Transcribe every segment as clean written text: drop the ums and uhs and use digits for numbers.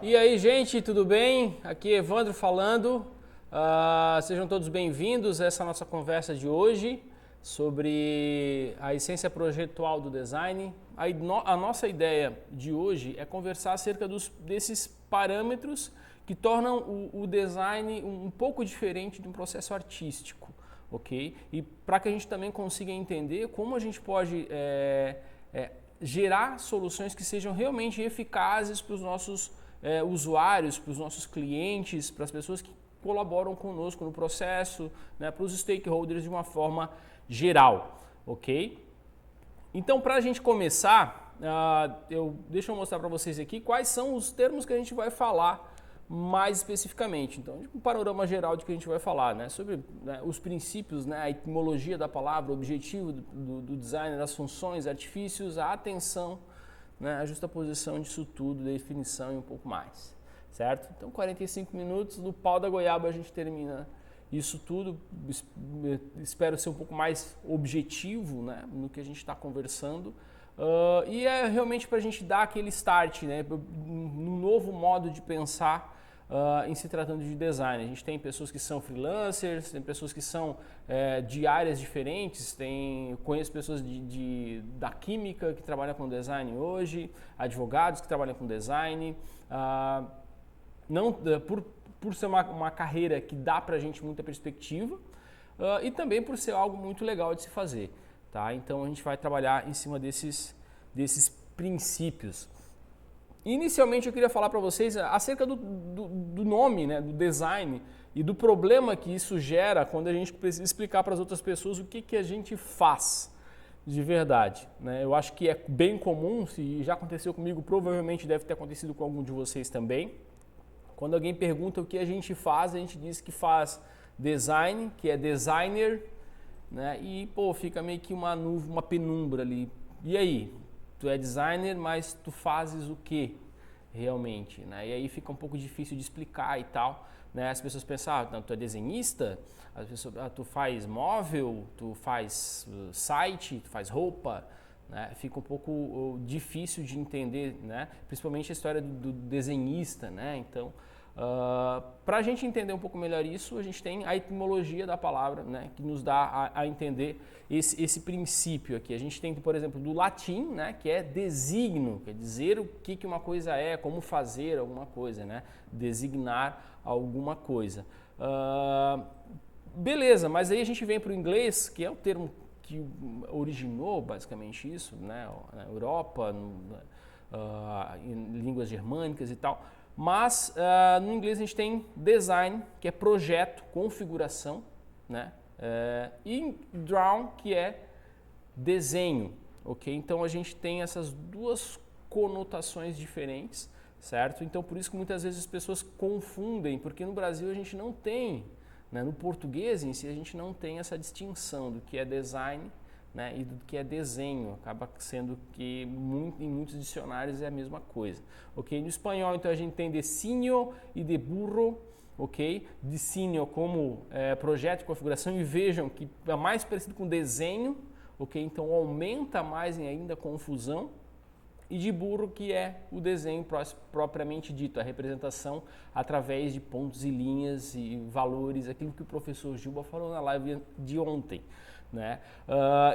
E aí, gente, tudo bem? Aqui é Evandro falando. Sejam todos bem-vindos a essa nossa conversa de hoje sobre a essência projetual do design. A nossa ideia de hoje é conversar acerca desses parâmetros que tornam o design um pouco diferente de um processo artístico, ok? E para que a gente também consiga entender como a gente pode gerar soluções que sejam realmente eficazes para os nossos usuários, para os nossos clientes, para as pessoas que colaboram conosco no processo, né, para os stakeholders de uma forma geral, ok? Então, para a gente começar, deixa eu mostrar para vocês aqui quais são os termos que a gente vai falar mais especificamente. Então, um panorama geral de que a gente vai falar, né, sobre os princípios, né, a etimologia da palavra, o objetivo do design, das funções, artifícios, a atenção, né, a justaposição disso tudo, definição e um pouco mais, certo? Então, 45 minutos, no pau da goiaba a gente termina isso tudo. Espero ser um pouco mais objetivo, né, no que a gente está conversando. E é realmente para a gente dar aquele start, né, num novo modo de pensar em se tratando de design. A gente tem pessoas que são freelancers, tem pessoas que são de áreas diferentes, conheço pessoas da química que trabalham com design hoje, advogados que trabalham com design, por ser uma carreira que dá pra gente muita perspectiva e também por ser algo muito legal de se fazer, tá? Então a gente vai trabalhar em cima desses princípios. Inicialmente eu queria falar para vocês acerca do nome, né, do design e do problema que isso gera quando a gente precisa explicar para as outras pessoas o que a gente faz de verdade, né? Eu acho que é bem comum, se já aconteceu comigo, provavelmente deve ter acontecido com algum de vocês também. Quando alguém pergunta o que a gente faz, a gente diz que faz design, que é designer, né? E fica meio que uma nuvem, uma penumbra ali. E aí? Tu é designer, mas tu fazes o que realmente, né? E aí fica um pouco difícil de explicar e tal, né? As pessoas pensam, não, tu é desenhista, as pessoas, tu faz móvel, tu faz site, tu faz roupa, né? Fica um pouco difícil de entender, né? Principalmente a história do desenhista, né? Então, para a gente entender um pouco melhor isso, a gente tem a etimologia da palavra, né, que nos dá a entender esse princípio aqui. A gente tem, por exemplo, do latim, né, que é designo, quer dizer o que uma coisa é, como fazer alguma coisa, né, designar alguma coisa. Beleza, mas aí a gente vem para o inglês, que é o termo que originou basicamente isso, né, na Europa, em línguas germânicas e tal. Mas no inglês a gente tem design, que é projeto, configuração, né? E draw, que é desenho, ok? Então a gente tem essas duas conotações diferentes, certo? Então por isso que muitas vezes as pessoas confundem, porque no Brasil a gente não tem, né? No português em si a gente não tem essa distinção do que é design, né, e do que é desenho, acaba sendo que em muitos dicionários é a mesma coisa, ok? No espanhol, então, a gente tem designo e de burro, ok? Designo como projeto de configuração, e vejam que é mais parecido com desenho, ok? Então, aumenta mais ainda a confusão, e de burro, que é o desenho propriamente dito, a representação através de pontos e linhas e valores, aquilo que o professor Gilba falou na live de ontem, né?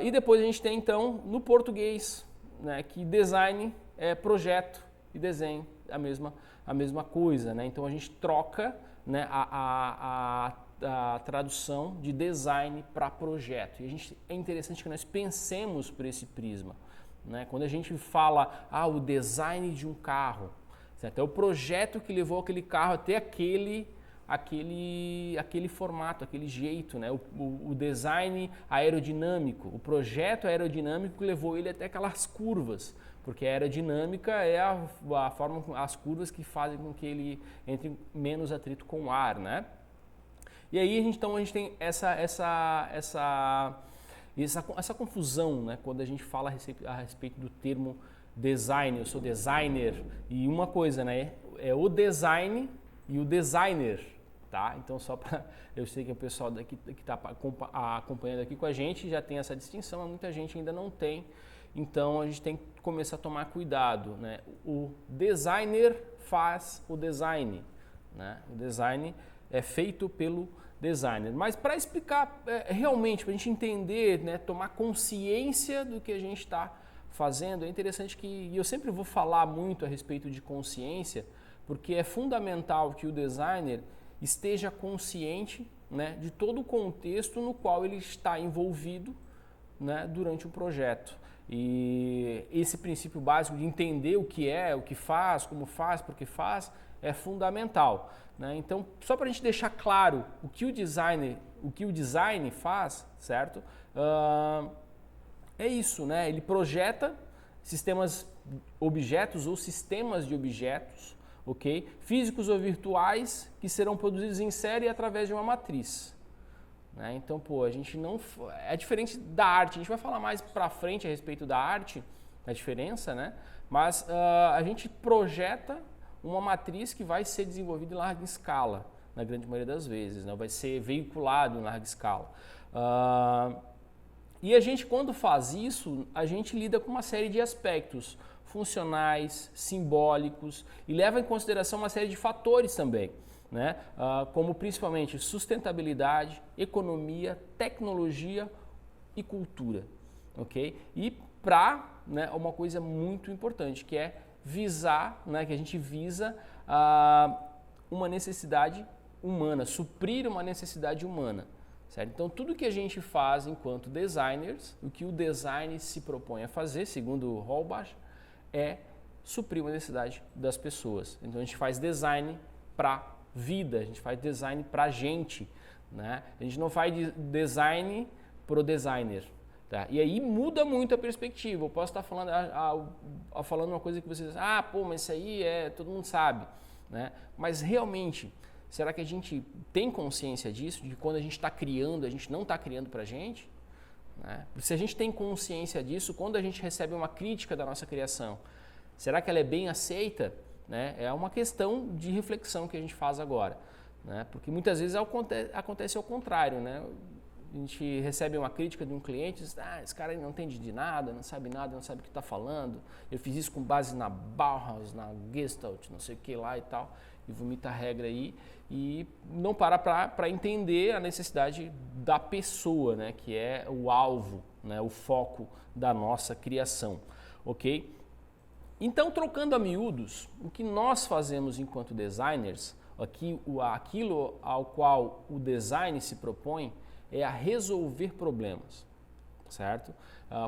E depois a gente tem então no português, né, que design é projeto e desenho a mesma coisa, né? Então a gente troca, né, a tradução de design para projeto, e é interessante que nós pensemos por esse prisma, né? Quando a gente fala o design de um carro, certo? É o projeto que levou aquele carro até aquele formato, aquele jeito, né? O design aerodinâmico, o projeto aerodinâmico que levou ele até aquelas curvas, porque a aerodinâmica é a forma, as curvas que fazem com que ele entre menos atrito com o ar, né? E aí então a gente tem essa confusão, né, quando a gente fala a respeito do termo design. Eu sou designer, e uma coisa, né, é o design e o designer, tá? Então só para, eu sei que o pessoal daqui que está acompanhando aqui com a gente já tem essa distinção, mas muita gente ainda não tem. então a gente tem que começar a tomar cuidado, né? O designer faz o design, né? O design é feito pelo designer. Mas para explicar realmente, para a gente entender, né, tomar consciência do que a gente está fazendo, é interessante e eu sempre vou falar muito a respeito de consciência, porque é fundamental que o designer esteja consciente, né, de todo o contexto no qual ele está envolvido, né, durante o projeto. E esse princípio básico de entender o que faz, como faz, por que faz, é fundamental, né? Então, só para a gente deixar claro o que o design faz, certo? É isso, né? Ele projeta objetos ou sistemas de objetos, ok? Físicos ou virtuais que serão produzidos em série através de uma matriz. Né? Então, a gente não... É diferente da arte, a gente vai falar mais pra frente a respeito da arte, a diferença, né? Mas a gente projeta uma matriz que vai ser desenvolvida em larga escala, na grande maioria das vezes, né? Vai ser veiculado em larga escala. E a gente, quando faz isso, a gente lida com uma série de aspectos funcionais, simbólicos e leva em consideração uma série de fatores também, né? Como principalmente sustentabilidade, economia, tecnologia e cultura, ok? E né, uma coisa muito importante, que é visar, né, que a gente visa uma necessidade humana, suprir uma necessidade humana, certo? Então tudo que a gente faz enquanto designers, o que o design se propõe a fazer, segundo o Holbach, é suprir uma necessidade das pessoas. Então a gente faz design para vida, a gente faz design para a gente, né? A gente não faz design pro designer, tá? E aí muda muito a perspectiva. Eu posso estar falando, falando uma coisa que vocês dizem, mas isso aí todo mundo sabe, né? Mas realmente, será que a gente tem consciência disso, de quando a gente está criando, a gente não está criando para a gente? Né? Se a gente tem consciência disso, quando a gente recebe uma crítica da nossa criação, será que ela é bem aceita? Né? É uma questão de reflexão que a gente faz agora, né? Porque muitas vezes acontece ao contrário, né? A gente recebe uma crítica de um cliente, diz, esse cara não entende de nada, não sabe o que está falando, eu fiz isso com base na Bauhaus, na Gestalt, não sei o que lá e tal, e vomita a regra aí, e não para entender a necessidade da pessoa, né? Que é o alvo, né? O foco da nossa criação, ok? Então, trocando a miúdos, o que nós fazemos enquanto designers, aquilo ao qual o design se propõe, é a resolver problemas, certo?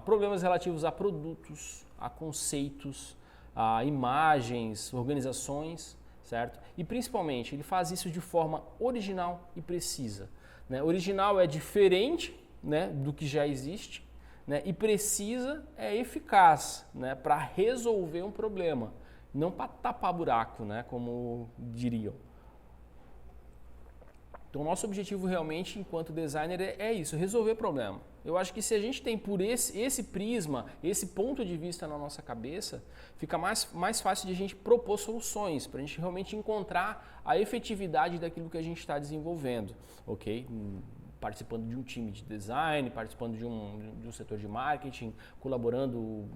Problemas relativos a produtos, a conceitos, a imagens, organizações, certo? E principalmente, ele faz isso de forma original e precisa, né? Original é diferente, né, do que já existe, né? E precisa é eficaz, né, para resolver um problema, não para tapar buraco, né, como diriam. Então, nosso objetivo realmente, enquanto designer, é isso, resolver problema. Eu acho que se a gente tem por esse prisma, esse ponto de vista na nossa cabeça, fica mais fácil de a gente propor soluções, para a gente realmente encontrar a efetividade daquilo que a gente está desenvolvendo, ok? Participando de um time de design, participando de um setor de marketing, colaborando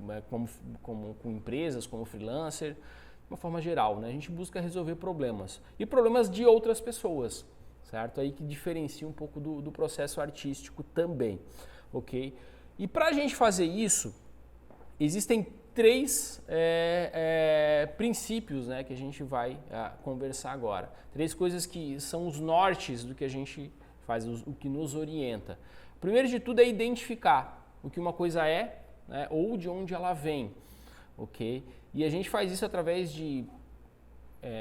com empresas, como freelancer, de uma forma geral, né? A gente busca resolver problemas e problemas de outras pessoas, certo? Aí que diferencia um pouco do processo artístico também, ok? E para a gente fazer isso, existem 3 princípios, né, que a gente vai conversar agora. 3 coisas que são os nortes do que a gente faz, o que nos orienta. Primeiro de tudo é identificar o que uma coisa é, né, ou de onde ela vem, ok? E a gente faz isso através de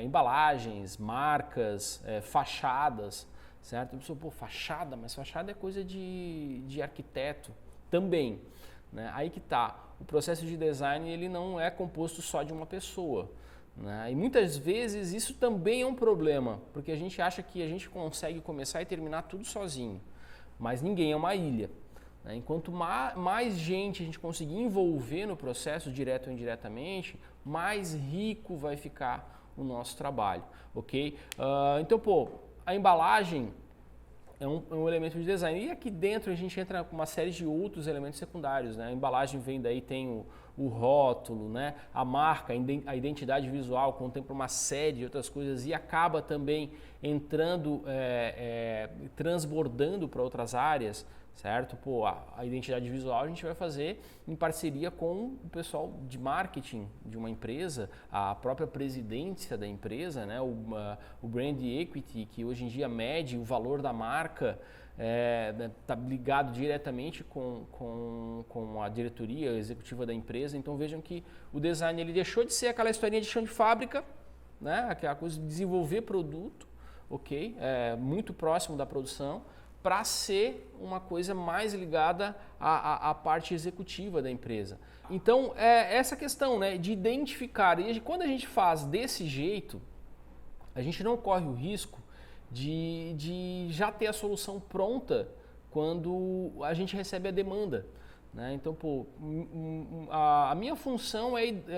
embalagens, marcas, fachadas, certo? A pessoa, fachada, mas fachada é coisa de arquiteto também, né? Aí que tá, o processo de design ele não é composto só de uma pessoa, né? E muitas vezes isso também é um problema, porque a gente acha que a gente consegue começar e terminar tudo sozinho, mas ninguém é uma ilha, né? Enquanto mais gente a gente conseguir envolver no processo, direto ou indiretamente, mais rico vai ficar o nosso trabalho, ok? Então, a embalagem, é um elemento de design. E aqui dentro a gente entra com uma série de outros elementos secundários, né? A embalagem vem daí, tem o rótulo, né? A marca, a identidade visual, contempla uma série de outras coisas e acaba também entrando, transbordando para outras áreas, certo? Pô, a identidade visual a gente vai fazer em parceria com o pessoal de marketing de uma empresa, a própria presidência da empresa, né? O brand equity, que hoje em dia mede o valor da marca, está ligado diretamente com a diretoria executiva da empresa. Então vejam que o design ele deixou de ser aquela historinha de chão de fábrica, né? Aquela coisa de desenvolver produto, ok? Muito próximo da produção, para ser uma coisa mais ligada à parte executiva da empresa. Então, essa questão, né, de identificar, e quando a gente faz desse jeito, a gente não corre o risco de já ter a solução pronta quando a gente recebe a demanda, né? Então, pô, a minha função,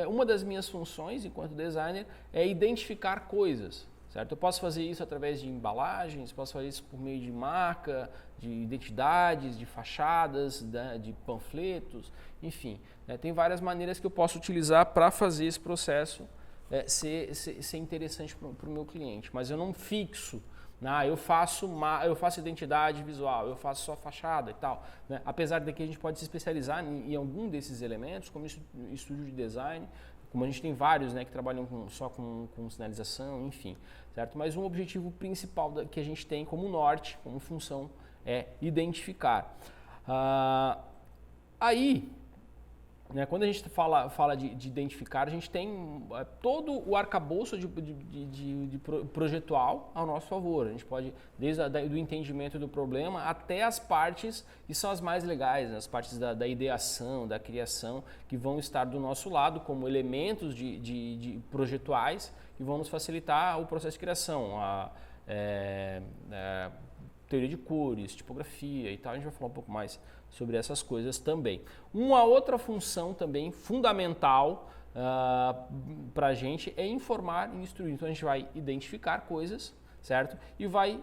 uma das minhas funções enquanto designer é identificar coisas. Certo? Eu posso fazer isso através de embalagens, posso fazer isso por meio de marca, de identidades, de fachadas, né, de panfletos, enfim. Né, tem várias maneiras que eu posso utilizar para fazer esse processo ser interessante para o meu cliente. Mas eu não fixo, eu faço identidade visual, eu faço só fachada e tal. Né? Apesar de que a gente pode se especializar em algum desses elementos, como estúdio de design, como a gente tem vários, né, que trabalham só com sinalização, enfim, certo? Mas um objetivo principal que a gente tem como norte, como função, é identificar. Aí, né, quando a gente fala de identificar, a gente tem todo o arcabouço de projetual ao nosso favor. A gente pode, desde o entendimento do problema até as partes que são as mais legais, né, as partes da ideação, da criação, que vão estar do nosso lado como elementos de projetuais que vão nos facilitar o processo de criação. Teoria de cores, tipografia e tal, a gente vai falar um pouco mais sobre essas coisas também. Uma outra função também fundamental para a gente é informar e instruir. Então a gente vai identificar coisas, certo? E vai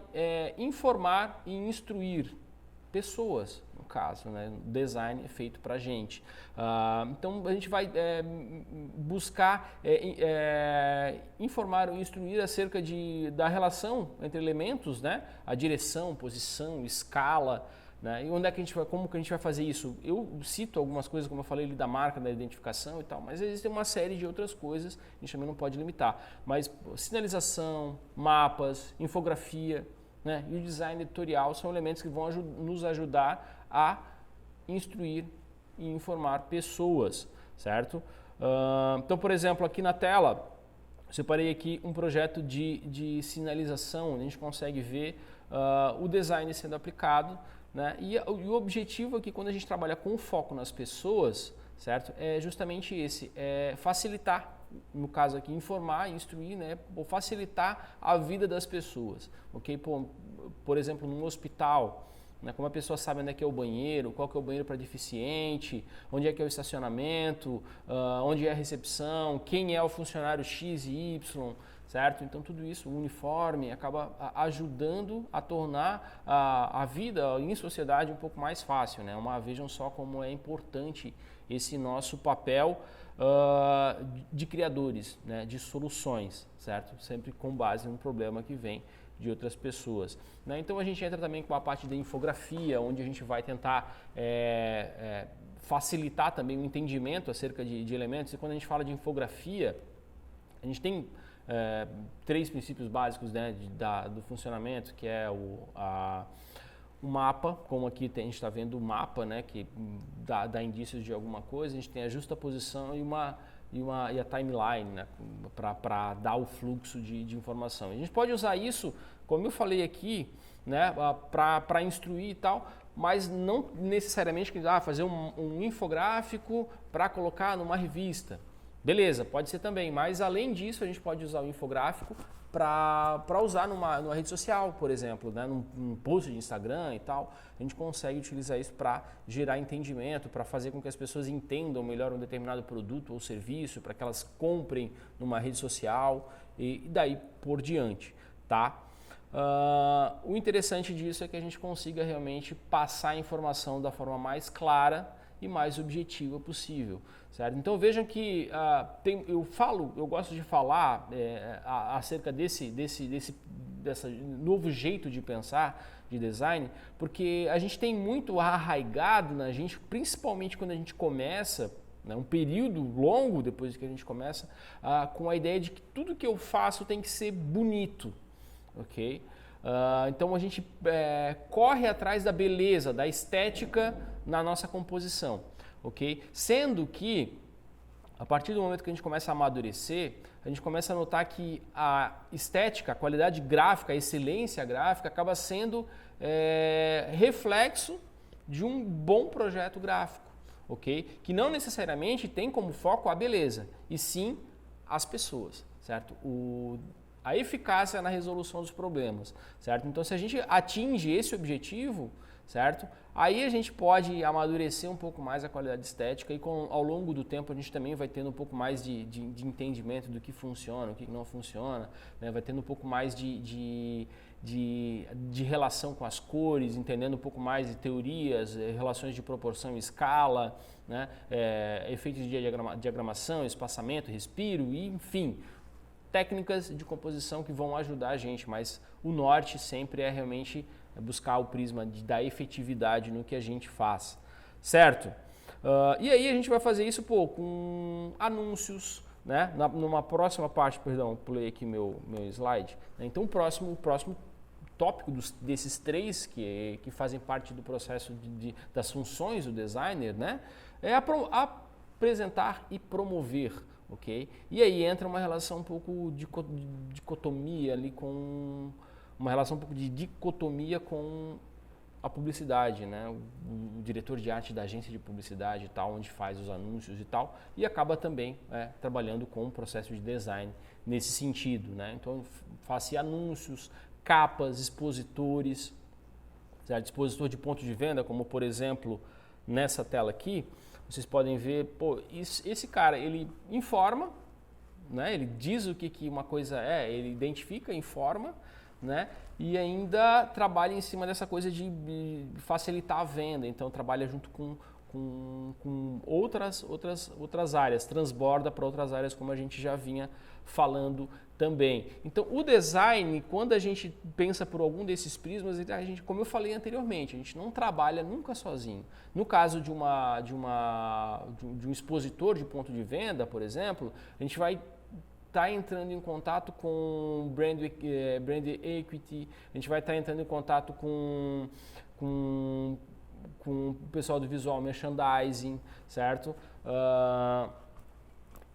informar e instruir pessoas, no caso, né? O design é feito para a gente. Então a gente vai buscar informar ou instruir acerca da relação entre elementos, né? A direção, posição, escala, né? E onde é que como que a gente vai fazer isso? Eu cito algumas coisas, como eu falei ali, da marca, da identificação e tal, mas existem uma série de outras coisas, a gente também não pode limitar. Mas sinalização, mapas, infografia, né, e o design editorial são elementos que vão nos ajudar a instruir e informar pessoas, certo? Então, por exemplo, aqui na tela, eu separei aqui um projeto de sinalização, onde a gente consegue ver o design sendo aplicado, né? E o objetivo aqui, quando a gente trabalha com foco nas pessoas, certo? É justamente esse, facilitar, no caso aqui, informar, instruir, né? Ou facilitar a vida das pessoas, ok? Por exemplo, num hospital, né? Como a pessoa sabe onde é que é o banheiro, qual que é o banheiro para deficiente, onde é que é o estacionamento, onde é a recepção, quem é o funcionário X e Y, certo? Então tudo isso, o uniforme, acaba ajudando a tornar a vida em sociedade um pouco mais fácil, né? Vejam só como é importante esse nosso papel de criadores, né? De soluções, certo? Sempre com base num problema que vem de outras pessoas, né? Então a gente entra também com a parte da infografia, onde a gente vai tentar facilitar também o entendimento acerca de elementos. E quando a gente fala de infografia, a gente tem 3 princípios básicos, né, do funcionamento, que é o mapa, como aqui a gente está vendo o mapa, né, que dá indícios de alguma coisa. A gente tem a justaposição e a timeline, né, para dar o fluxo de informação. A gente pode usar isso, como eu falei aqui, né, para instruir e tal, mas não necessariamente fazer um infográfico para colocar numa revista. Beleza, pode ser também, mas além disso a gente pode usar o infográfico para usar numa rede social, por exemplo, né, num post de Instagram e tal. A gente consegue utilizar isso para gerar entendimento, para fazer com que as pessoas entendam melhor um determinado produto ou serviço, para que elas comprem numa rede social e daí por diante, tá? O interessante disso é que a gente consiga realmente passar a informação da forma mais clara e mais objetiva possível, certo? Então vejam que eu gosto de falar acerca desse novo jeito de pensar de design, porque a gente tem muito arraigado na gente, principalmente quando a gente começa, né, um período longo depois que a gente começa, com a ideia de que tudo que eu faço tem que ser bonito, ok? Então a gente corre atrás da beleza, da estética na nossa composição, ok? Sendo que a partir do momento que a gente começa a amadurecer, a gente começa a notar que a estética, a qualidade gráfica, a excelência gráfica acaba sendo reflexo de um bom projeto gráfico, ok? Que não necessariamente tem como foco a beleza, e sim as pessoas, certo? A eficácia na resolução dos problemas, certo? Então, se a gente atinge esse objetivo, certo? Aí a gente pode amadurecer um pouco mais a qualidade estética e ao longo do tempo a gente também vai tendo um pouco mais de entendimento do que funciona, o que não funciona, né? Vai tendo um pouco mais de relação com as cores, entendendo um pouco mais de teorias, relações de proporção e escala, né? Efeitos de diagramação, espaçamento, respiro, e, enfim, técnicas de composição que vão ajudar a gente, mas o norte sempre é realmente buscar o prisma da efetividade no que a gente faz, certo? E aí a gente vai fazer isso com anúncios, né? Numa próxima parte, perdão, pulei aqui meu slide. Né? Então o próximo tópico desses três que fazem parte do processo das funções do designer, né? É apresentar e promover, ok? E aí entra uma relação um pouco de dicotomia ali com uma relação um pouco de dicotomia com a publicidade, né? O diretor de arte da agência de publicidade e tal, onde faz os anúncios e tal, e acaba também trabalhando com o processo de design nesse sentido, né? Então, faça anúncios, capas, expositores, certo? Expositor de ponto de venda, como por exemplo nessa tela aqui, vocês podem ver, pô, esse cara, ele informa, né? Ele diz o que uma coisa ele identifica, informa, né? E ainda trabalha em cima dessa coisa de facilitar a venda, então trabalha junto com outras áreas, transborda para outras áreas, como a gente já vinha falando também. Então o design, quando a gente pensa por algum desses prismas, a gente, como eu falei anteriormente, a gente não trabalha nunca sozinho. No caso de um expositor de ponto de venda, por exemplo, a gente vai estar entrando em contato com brand equity, a gente vai estar entrando em contato com o pessoal do visual merchandising, certo?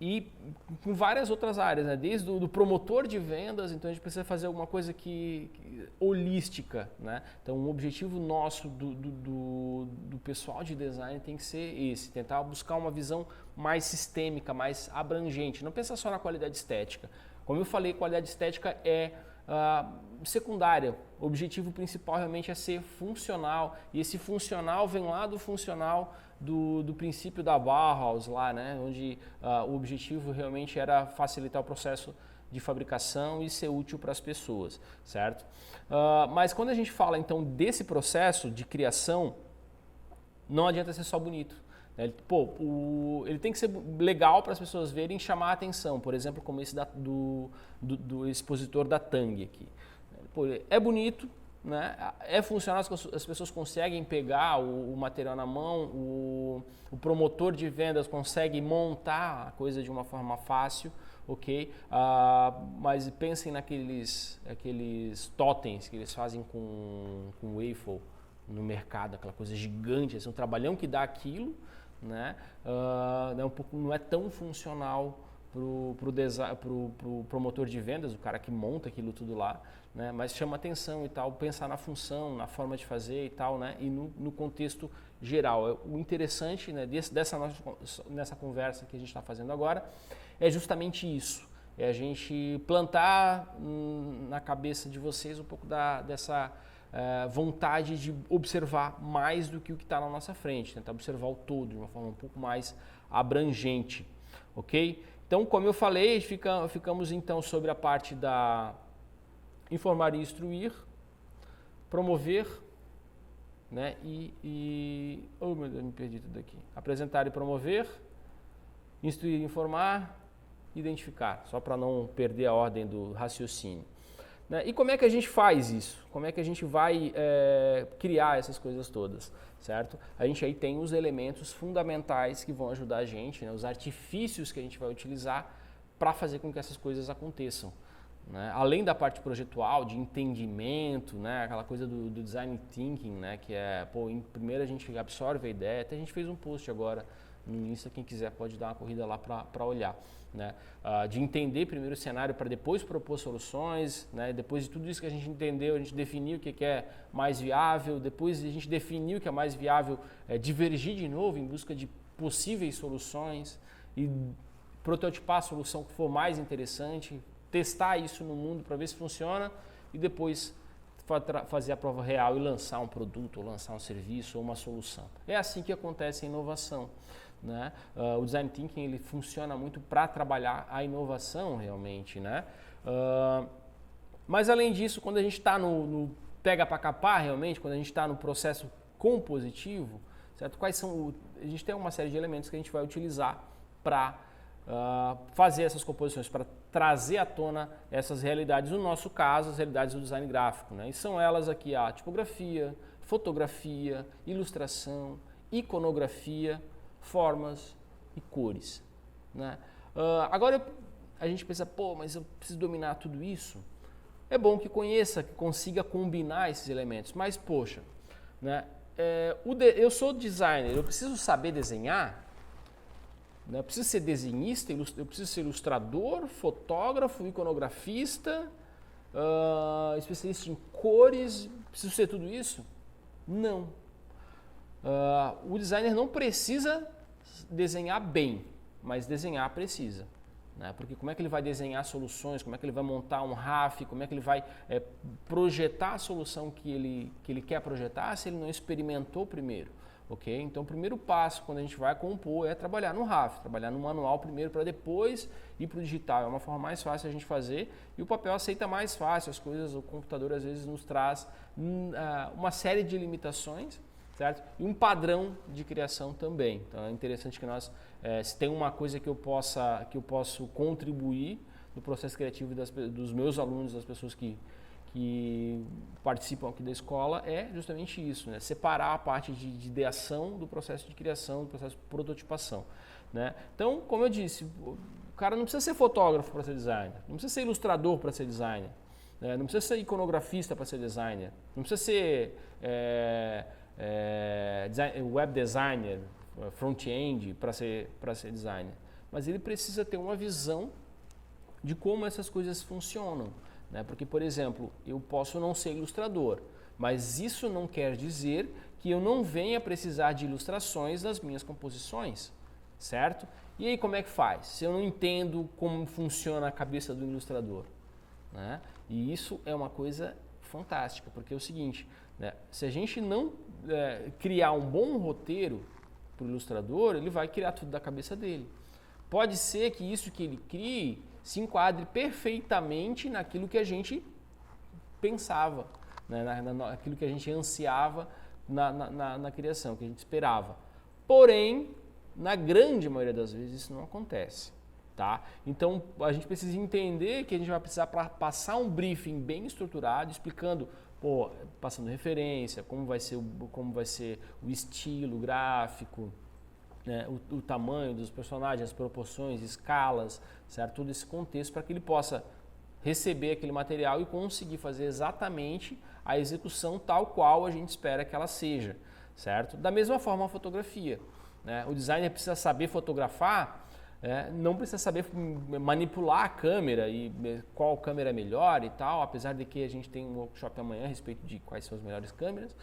E com várias outras áreas, né? Desde o promotor de vendas, então a gente precisa fazer alguma coisa holística, né? Então o objetivo nosso do pessoal de design tem que ser esse, tentar buscar uma visão mais sistêmica, mais abrangente, não pensar só na qualidade estética. Como eu falei, qualidade estética é secundária, o objetivo principal realmente é ser funcional, e esse funcional vem lá do funcional do princípio da Bauhaus lá, né, onde o objetivo realmente era facilitar o processo de fabricação e ser útil para as pessoas, certo? Mas quando a gente fala então desse processo de criação, não adianta ser só bonito. Né? Ele tem que ser legal para as pessoas verem e chamar a atenção, por exemplo, como esse do expositor da Tang aqui. É bonito, né? É funcional, as pessoas conseguem pegar o material na mão, o promotor de vendas consegue montar a coisa de uma forma fácil, ok? Mas pensem aqueles totens que eles fazem com waffle no mercado, aquela coisa gigante, assim, um trabalhão que dá aquilo, né? Não é tão funcional pro promotor de vendas, o cara que monta aquilo tudo lá, né? Mas chama atenção e tal, pensar na função, na forma de fazer e tal, né? E no contexto geral. O interessante, né, nessa conversa que a gente está fazendo agora é justamente isso, é a gente plantar na cabeça de vocês um pouco dessa vontade de observar mais do que o que está na nossa frente, tentar observar o todo de uma forma um pouco mais abrangente, ok? Então, como eu falei, ficamos então sobre a parte informar e instruir, promover, né? Oh, meu Deus, me perdi tudo aqui. Apresentar e promover, instruir e informar, identificar, só para não perder a ordem do raciocínio. Né? E como é que a gente faz isso? Como é que a gente vai criar essas coisas todas, certo? A gente aí tem os elementos fundamentais que vão ajudar a gente, né? Os artifícios que a gente vai utilizar para fazer com que essas coisas aconteçam. Né? Além da parte projetual, de entendimento, né? Aquela coisa do design thinking, né? Que é, primeiro a gente absorve a ideia, até a gente fez um post agora no Insta, quem quiser pode dar uma corrida lá para olhar. Né? De entender primeiro o cenário para depois propor soluções, né? Depois de tudo isso que a gente entendeu, a gente definiu o que é mais viável, depois de a gente definir o que é mais viável, divergir de novo em busca de possíveis soluções e prototipar a solução que for mais interessante, testar isso no mundo para ver se funciona e depois fazer a prova real e lançar um produto, ou lançar um serviço ou uma solução. É assim que acontece a inovação. Né? O Design Thinking ele funciona muito para trabalhar a inovação realmente. Né? Mas além disso, quando a gente está no pega para capar realmente, quando a gente está no processo compositivo, certo? A gente tem uma série de elementos que a gente vai utilizar para fazer essas composições, para trazer à tona essas realidades, no nosso caso, as realidades do design gráfico. Né? E são elas aqui a tipografia, fotografia, ilustração, iconografia, formas e cores. Né? Agora a gente pensa, mas eu preciso dominar tudo isso? É bom que conheça, que consiga combinar esses elementos, mas poxa, né? Eu sou designer, eu preciso saber desenhar? Eu preciso ser desenhista, eu preciso ser ilustrador, fotógrafo, iconografista, especialista em cores, preciso ser tudo isso? Não. O designer não precisa desenhar bem, mas desenhar precisa. Né? Porque como é que ele vai desenhar soluções, como é que ele vai montar um RAF, como é que ele vai projetar a solução que ele quer projetar se ele não experimentou primeiro? Okay? Então o primeiro passo quando a gente vai compor é trabalhar no RAF, trabalhar no manual primeiro para depois ir para o digital. É uma forma mais fácil a gente fazer e o papel aceita mais fácil as coisas, o computador às vezes nos traz uma série de limitações, certo? E um padrão de criação também. Então é interessante que nós, se tem uma coisa que eu posso contribuir no processo criativo dos meus alunos, das pessoas que participam aqui da escola, é justamente isso, né? Separar a parte de ideação do processo de criação, do processo de prototipação. Né? Então, como eu disse, o cara não precisa ser fotógrafo para ser designer, não precisa ser ilustrador para ser designer, né? Não precisa ser iconografista para ser designer, não precisa ser web designer, front-end para ser designer, mas ele precisa ter uma visão de como essas coisas funcionam. Né? Porque, por exemplo, eu posso não ser ilustrador, mas isso não quer dizer que eu não venha precisar de ilustrações nas minhas composições, certo? E aí como é que faz? Se eu não entendo como funciona a cabeça do ilustrador, né? E isso é uma coisa fantástica, porque é o seguinte, né? Se a gente não criar um bom roteiro para o ilustrador, ele vai criar tudo da cabeça dele. Pode ser que isso que ele crie se enquadre perfeitamente naquilo que a gente pensava, né? Naquilo que a gente ansiava na criação, que a gente esperava. Porém, na grande maioria das vezes isso não acontece. Tá? Então, a gente precisa entender que a gente vai precisar passar um briefing bem estruturado, explicando, passando referência, como vai ser o estilo gráfico, né, o tamanho dos personagens, as proporções, escalas, certo? Todo esse contexto para que ele possa receber aquele material e conseguir fazer exatamente a execução tal qual a gente espera que ela seja, certo? Da mesma forma a fotografia, né? O designer precisa saber fotografar, não precisa saber manipular a câmera e qual câmera é melhor e tal, apesar de que a gente tem um workshop amanhã a respeito de quais são as melhores câmeras,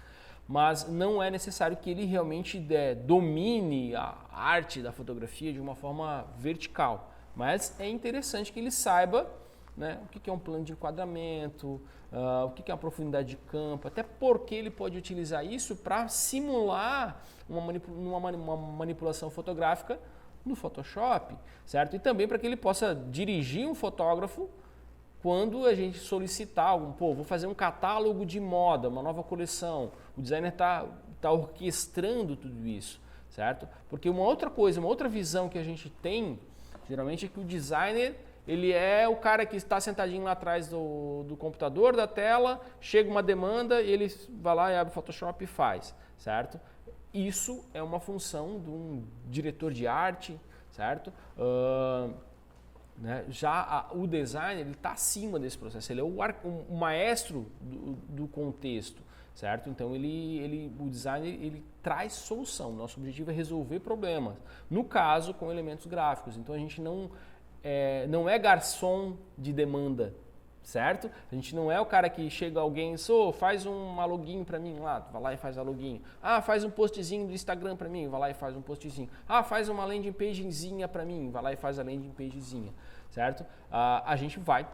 mas não é necessário que ele realmente domine a arte da fotografia de uma forma vertical. Mas é interessante que ele saiba, né, o que é um plano de enquadramento, o que é uma profundidade de campo, até porque ele pode utilizar isso para simular uma manipulação fotográfica no Photoshop, certo? E também para que ele possa dirigir um fotógrafo quando a gente solicitar algum, vou fazer um catálogo de moda, uma nova coleção, o designer tá orquestrando tudo isso, certo? Porque uma outra coisa, uma outra visão que a gente tem, geralmente, é que o designer, ele é o cara que está sentadinho lá atrás do computador, da tela, chega uma demanda e ele vai lá e abre o Photoshop e faz, certo? Isso é uma função de um diretor de arte, certo? Né? Já o designer, ele está acima desse processo, ele é o maestro do contexto, certo? Então o designer, ele traz solução. Nosso objetivo é resolver problemas. No caso, com elementos gráficos. Então a gente não é garçom de demanda, certo? A gente não é o cara que chega alguém, faz um login para mim lá, vai lá e faz a login. Faz um postzinho do Instagram para mim, vai lá e faz um postzinho. Faz uma landing pagezinha para mim, vai lá e faz a landing pagezinha, certo? A gente vai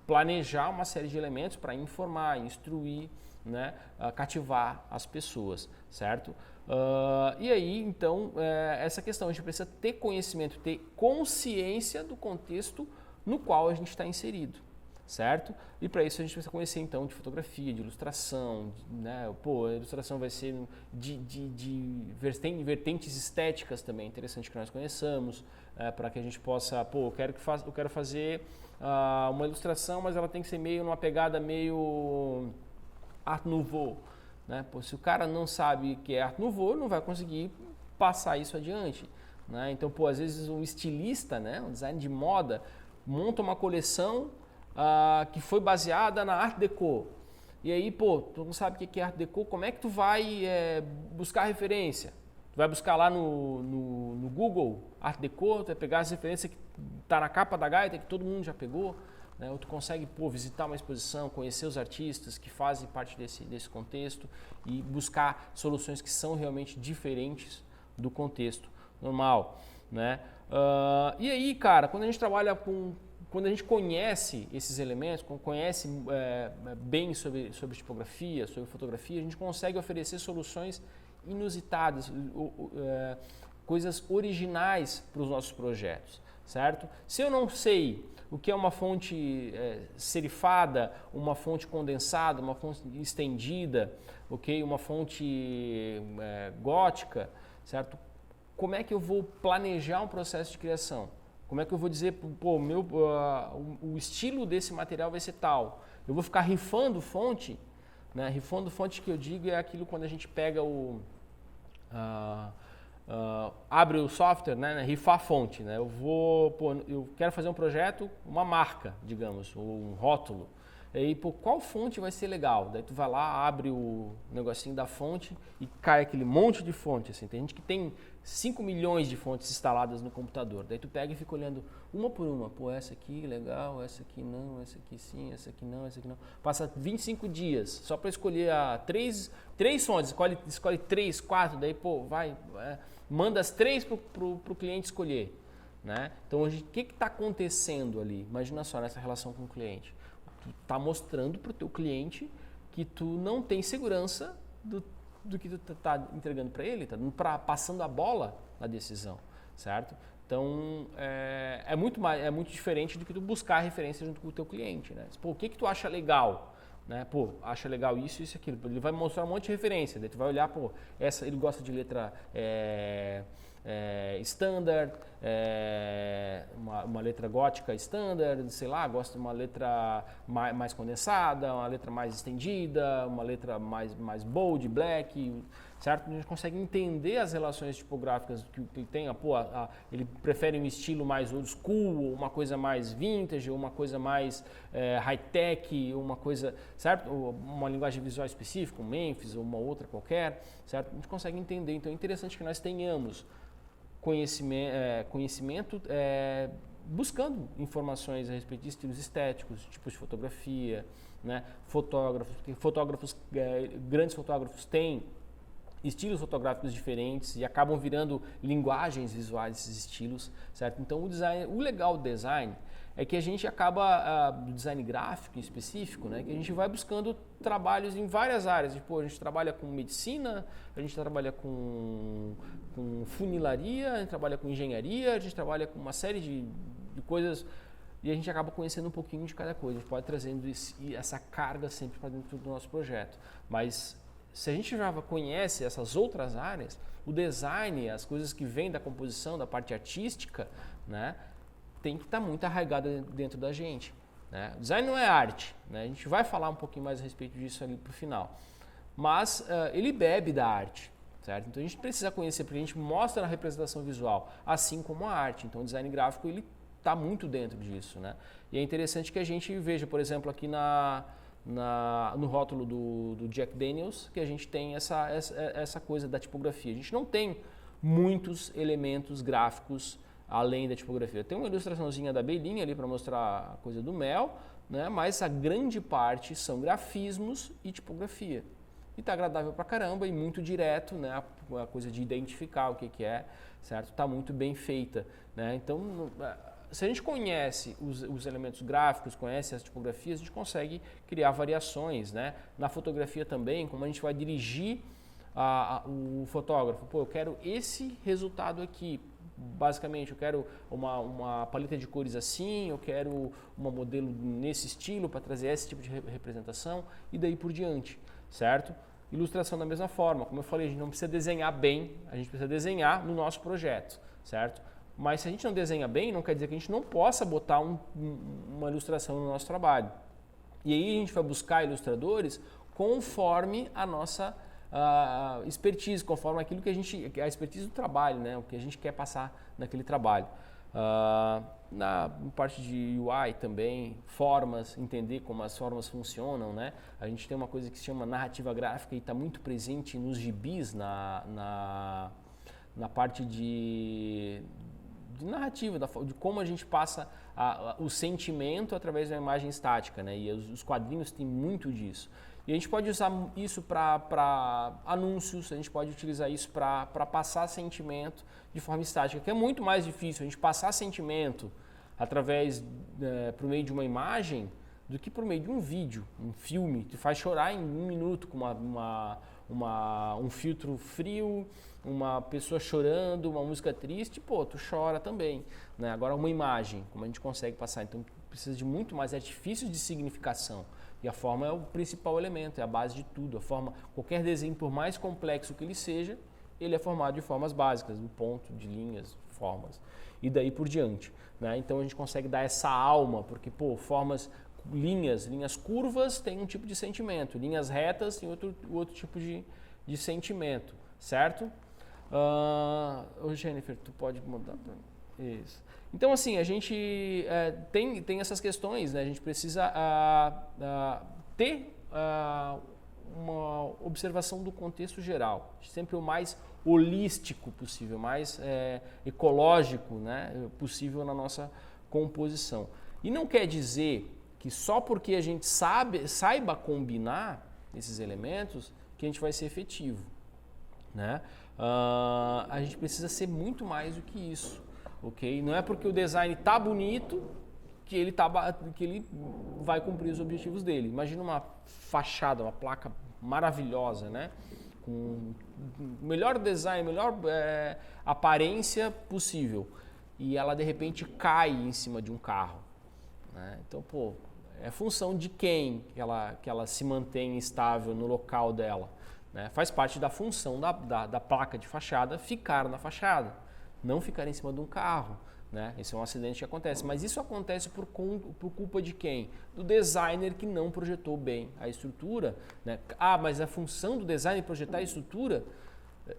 planejar uma série de elementos para informar, instruir, né, cativar as pessoas, certo? E aí, então, essa questão, a gente precisa ter conhecimento, ter consciência do contexto no qual a gente está inserido, certo? E para isso a gente precisa conhecer, então, de fotografia, de ilustração, né? A ilustração vai ser de vertentes estéticas também, interessante que nós conheçamos, para que a gente possa, eu quero fazer uma ilustração, mas ela tem que ser meio numa pegada meio Art Nouveau, né? Se o cara não sabe o que é Art Nouveau, não vai conseguir passar isso adiante, né? Então, às vezes um estilista, né, um design de moda, monta uma coleção que foi baseada na Art Deco. E aí, tu não sabe o que é Art Deco, como é que tu vai buscar referência? Tu vai buscar lá no Google Art Deco, tu vai pegar as referências que tá na capa da gaita, que todo mundo já pegou, né? Ou tu consegue visitar uma exposição, conhecer os artistas que fazem parte desse contexto e buscar soluções que são realmente diferentes do contexto normal, né? E aí, cara, quando a gente trabalha quando a gente conhece esses elementos, conhece bem sobre tipografia, sobre fotografia, a gente consegue oferecer soluções inusitadas, coisas originais para os nossos projetos, certo? Se eu não sei o que é uma fonte serifada, uma fonte condensada, uma fonte estendida, uma fonte gótica, certo? Como é que eu vou planejar um processo de criação? Como é que eu vou dizer, o estilo desse material vai ser tal? Eu vou ficar rifando fonte, né? Rifando fonte, que eu digo, é aquilo quando a gente pega abre o software, né? Rifar fonte, né? Eu quero fazer um projeto, uma marca, digamos, ou um rótulo. E aí, qual fonte vai ser legal? Daí tu vai lá, abre o negocinho da fonte e cai aquele monte de fonte, assim. Tem gente que tem 5 milhões de fontes instaladas no computador. Daí tu pega e fica olhando uma por uma. Essa aqui legal, essa aqui não, essa aqui sim, essa aqui não, essa aqui não. Passa 25 dias só para escolher três fontes. Escolhe 3, 4, daí manda as 3 pro cliente escolher, né? Então hoje, o que está acontecendo ali? Imagina só nessa relação com o cliente. Tu está mostrando para o teu cliente que tu não tem segurança do que tu está entregando para ele, tá passando a bola na decisão, certo? Então é muito diferente do que tu buscar referência junto com o teu cliente, né? O que tu acha legal? Né? Acha legal isso, isso e aquilo. Ele vai mostrar um monte de referência, daí tu vai olhar, ele gosta de letra standard, uma letra gótica standard, sei lá, gosta de uma letra mais condensada, uma letra mais estendida, uma letra mais bold, black, certo? A gente consegue entender as relações tipográficas que ele tem. Ele prefere um estilo mais old school, uma coisa mais vintage, uma coisa mais high-tech, uma coisa, certo? Uma linguagem visual específica, um Memphis ou uma outra qualquer, certo? A gente consegue entender. Então é interessante que nós tenhamos conhecimento buscando informações a respeito de estilos estéticos, tipos de fotografia, né? Grandes fotógrafos têm estilos fotográficos diferentes e acabam virando linguagens visuais desses estilos, certo? Então o legal do design é que a gente acaba, do design gráfico em específico, né, que a gente vai buscando trabalhos em várias áreas. A gente trabalha com medicina, a gente trabalha com funilaria, a gente trabalha com engenharia, a gente trabalha com uma série de coisas e a gente acaba conhecendo um pouquinho de cada coisa. A gente pode trazendo essa carga sempre para dentro do nosso projeto. Mas se a gente já conhece essas outras áreas, o design, as coisas que vêm da composição, da parte artística, né, tem que estar muito arraigada dentro da gente. Né? O design não é arte, né? A gente vai falar um pouquinho mais a respeito disso ali para o final. Mas ele bebe da arte, certo? Então a gente precisa conhecer, porque a gente mostra na representação visual, assim como a arte. Então o design gráfico ele está muito dentro disso, né? E é interessante que a gente veja, por exemplo, aqui no rótulo do Jack Daniels, que a gente tem essa coisa da tipografia. A gente não tem muitos elementos gráficos além da tipografia. Tem uma ilustraçãozinha da abelhinha ali para mostrar a coisa do mel, né? Mas a grande parte são grafismos e tipografia. E está agradável pra caramba e muito direto, né? A coisa de identificar o que é, certo? Está muito bem feita, né? Então, se a gente conhece os elementos gráficos, conhece as tipografias, a gente consegue criar variações, né? Na fotografia também, como a gente vai dirigir o fotógrafo. Pô, eu quero esse resultado aqui. Basicamente, eu quero uma paleta de cores assim, eu quero uma modelo nesse estilo para trazer esse tipo de representação e daí por diante, certo? Ilustração da mesma forma, como eu falei, a gente não precisa desenhar bem, a gente precisa desenhar no nosso projeto, certo? Mas se a gente não desenha bem, não quer dizer que a gente não possa botar uma ilustração no nosso trabalho. E aí a gente vai buscar ilustradores conforme a nossa expertise, conforme aquilo que a expertise do trabalho, né? O que a gente quer passar naquele trabalho. Na parte de UI também, formas, entender como as formas funcionam, né? A gente tem uma coisa que se chama narrativa gráfica e está muito presente nos gibis, na parte de narrativa, de como a gente passa o sentimento através da imagem estática, né? E os quadrinhos têm muito disso. E a gente pode usar isso para anúncios, a gente pode utilizar isso para passar sentimento de forma estática, que é muito mais difícil a gente passar sentimento por meio de uma imagem do que por meio de um vídeo, um filme, que faz chorar em 1 minuto com um filtro frio, uma pessoa chorando, uma música triste, pô, tu chora também, né? Agora uma imagem, como a gente consegue passar, então precisa de muito mais artifícios de significação. E a forma é o principal elemento, é a base de tudo. Qualquer desenho, por mais complexo que ele seja, ele é formado de formas básicas, de ponto, de linhas, formas, e daí por diante, né? Então a gente consegue dar essa alma, porque linhas curvas têm um tipo de sentimento, linhas retas têm outro tipo de sentimento, certo? Jennifer, tu pode mandar para mim? Isso. Então, assim, a gente tem essas questões, né? A gente precisa ter uma observação do contexto geral, sempre o mais holístico possível, mais ecológico, né, possível na nossa composição. E não quer dizer que só porque a gente saiba combinar esses elementos que a gente vai ser efetivo, né? A gente precisa ser muito mais do que isso, ok? Não é porque o design tá bonito que ele vai cumprir os objetivos dele. Imagina uma fachada, uma placa maravilhosa, né? Com o melhor design, melhor aparência possível, e ela de repente cai em cima de um carro, né? Então, pô, é função de quem que ela se mantém estável no local dela, né? Faz parte da função da placa de fachada ficar na fachada, não ficar em cima de um carro, né? Esse é um acidente que acontece, mas isso acontece por culpa de quem? Do designer que não projetou bem a estrutura, né? Mas a função do designer projetar a estrutura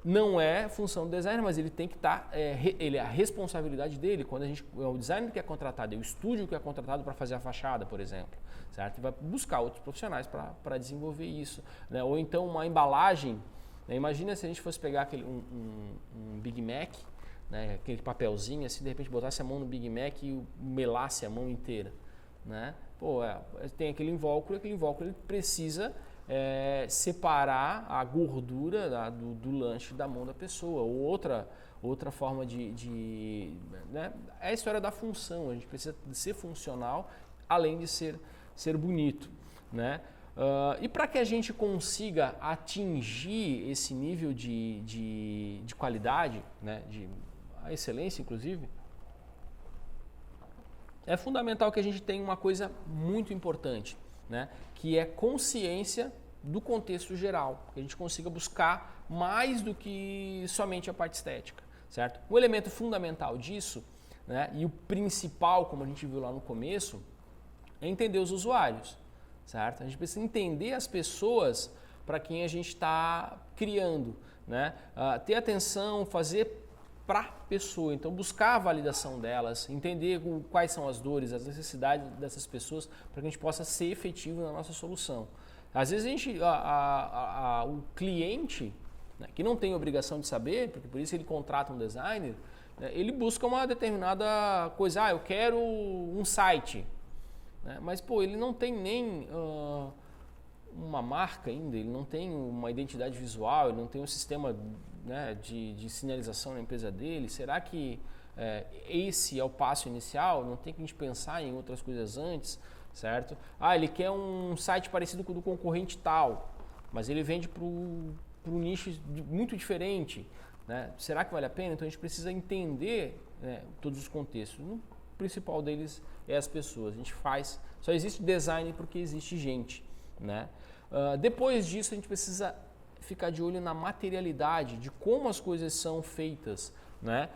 não é função do designer, mas ele tem que estar, ele é a responsabilidade dele. Quando o designer que é contratado, é o estúdio que é contratado para fazer a fachada, por exemplo, certo? E vai buscar outros profissionais para desenvolver isso, né? Ou então uma embalagem, né? Imagina se a gente fosse pegar um Big Mac, né, aquele papelzinho, assim, de repente botasse a mão no Big Mac e melasse a mão inteira, né? Pô, tem aquele invólucro ele precisa separar a gordura do lanche da mão da pessoa, ou outra forma né? É a história da função, a gente precisa ser funcional, além de ser bonito, né? E para que a gente consiga atingir esse nível de qualidade, né, a excelência, inclusive, é fundamental que a gente tenha uma coisa muito importante, né? Que é consciência do contexto geral, que a gente consiga buscar mais do que somente a parte estética, certo? O elemento fundamental disso, né, e o principal, como a gente viu lá no começo, é entender os usuários, certo? A gente precisa entender as pessoas para quem a gente está criando, né? Ter atenção, fazer para a pessoa, então buscar a validação delas, entender quais são as dores, as necessidades dessas pessoas, para que a gente possa ser efetivo na nossa solução. Às vezes o cliente, né, que não tem obrigação de saber, porque por isso ele contrata um designer, né, ele busca uma determinada coisa, eu quero um site, né, mas pô, ele não tem nem uma marca ainda, ele não tem uma identidade visual, ele não tem um sistema, né, de sinalização na empresa dele. Será que esse é o passo inicial? Não tem que a gente pensar em outras coisas antes, certo? Ele quer um site parecido com o do concorrente tal, mas ele vende para um nicho muito diferente, né? Será que vale a pena? Então a gente precisa entender, né, todos os contextos. O principal deles é as pessoas. A gente só existe design porque existe gente, né? Depois disso a gente precisa ficar de olho na materialidade, de como as coisas são feitas, né?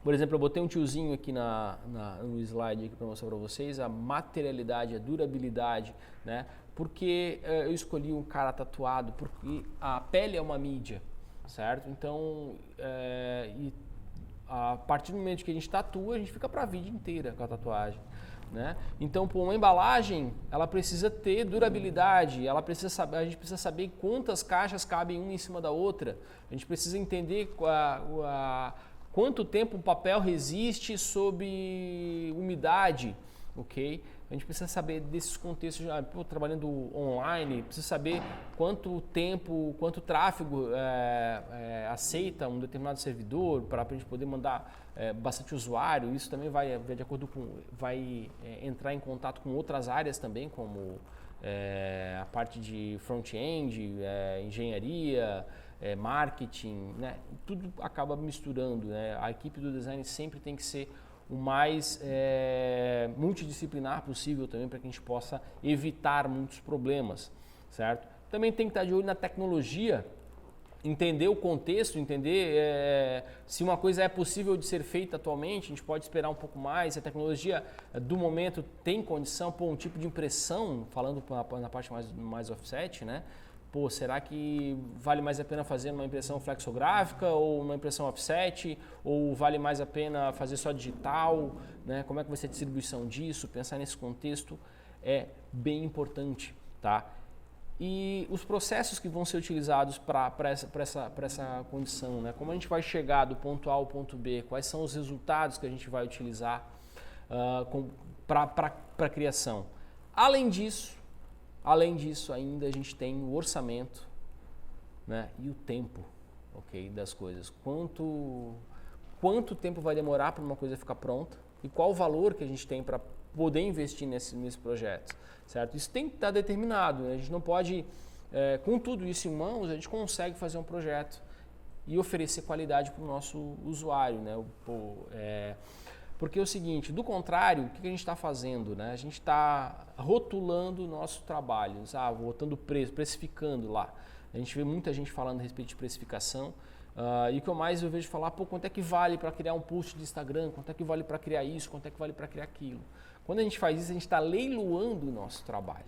Por exemplo, eu botei um tiozinho aqui no slide aqui para mostrar para vocês a materialidade, a durabilidade, né? Porque eu escolhi um cara tatuado, porque a pele é uma mídia, certo? Então, a partir do momento que a gente tatua, a gente fica para a vida inteira com a tatuagem, né? Então, uma embalagem, ela precisa ter durabilidade, a gente precisa saber quantas caixas cabem uma em cima da outra, a gente precisa entender quanto tempo o papel resiste sob umidade, ok? A gente precisa saber desses contextos, trabalhando online, precisa saber quanto tempo, quanto tráfego aceita um determinado servidor para a gente poder mandar bastante usuário. Isso também vai entrar em contato com outras áreas também, como a parte de front-end, engenharia, marketing, né? Tudo acaba misturando, né? A equipe do design sempre tem que ser o mais multidisciplinar possível também, para que a gente possa evitar muitos problemas, certo? Também tem que estar de olho na tecnologia, entender o contexto, entender se uma coisa é possível de ser feita atualmente, a gente pode esperar um pouco mais, se a tecnologia do momento tem condição, um tipo de impressão, falando na parte mais offset, né? Será que vale mais a pena fazer uma impressão flexográfica ou uma impressão offset? Ou vale mais a pena fazer só digital? Né? Como é que vai ser a distribuição disso? Pensar nesse contexto é bem importante, tá? E os processos que vão ser utilizados para essa condição, né? Como a gente vai chegar do ponto A ao ponto B? Quais são os resultados que a gente vai utilizar para a criação? Além disso, ainda a gente tem o orçamento, né, e o tempo, ok, das coisas. Quanto tempo vai demorar para uma coisa ficar pronta e qual o valor que a gente tem para poder investir nesse projeto, certo? Isso tem que estar determinado, né? A gente não pode, com tudo isso em mãos, a gente consegue fazer um projeto e oferecer qualidade para o nosso usuário, né? Porque é o seguinte, do contrário, o que a gente está fazendo, né? A gente está rotulando o nosso trabalho, botando preço, precificando lá. A gente vê muita gente falando a respeito de precificação, e o que eu vejo falar, quanto é que vale para criar um post de Instagram, quanto é que vale para criar isso, quanto é que vale para criar aquilo. Quando a gente faz isso, a gente está leiloando o nosso trabalho.